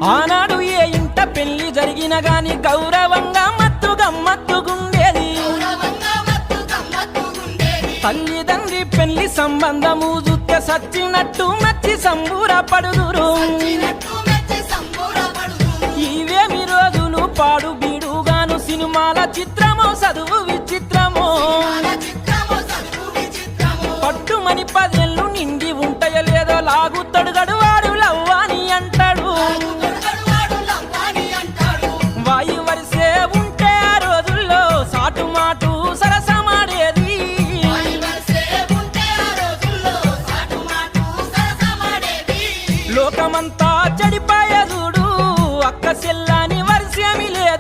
ఆనాడు ఏ ఇంట పెళ్లి జరిగిన గాని గౌరవంగా మత్తు గమ్మత్తుగుండేది. తల్లిదండ్రి పెళ్లి సంబంధము చూస్తే సచ్చినట్టు నచ్చి సంబూరపడుదురు. ఇవేమి రోజులు పాడు బీడుగాను సినిమాల చిత్రమో చదువు విచిత్రమో. పట్టుమని 10 ఏళ్ళు నిండి ఉంటాయో లేదో లాగుతాడు గడువాడు లవ్వాని అంటాడు. వాయి వరిసే ఉంటే ఆ రోజుల్లో సాటు మాటు సరసమాడేది. లోకమంతా చెడిపాయ చూడు, అక్క చెల్లాని వర్షమి లేదు.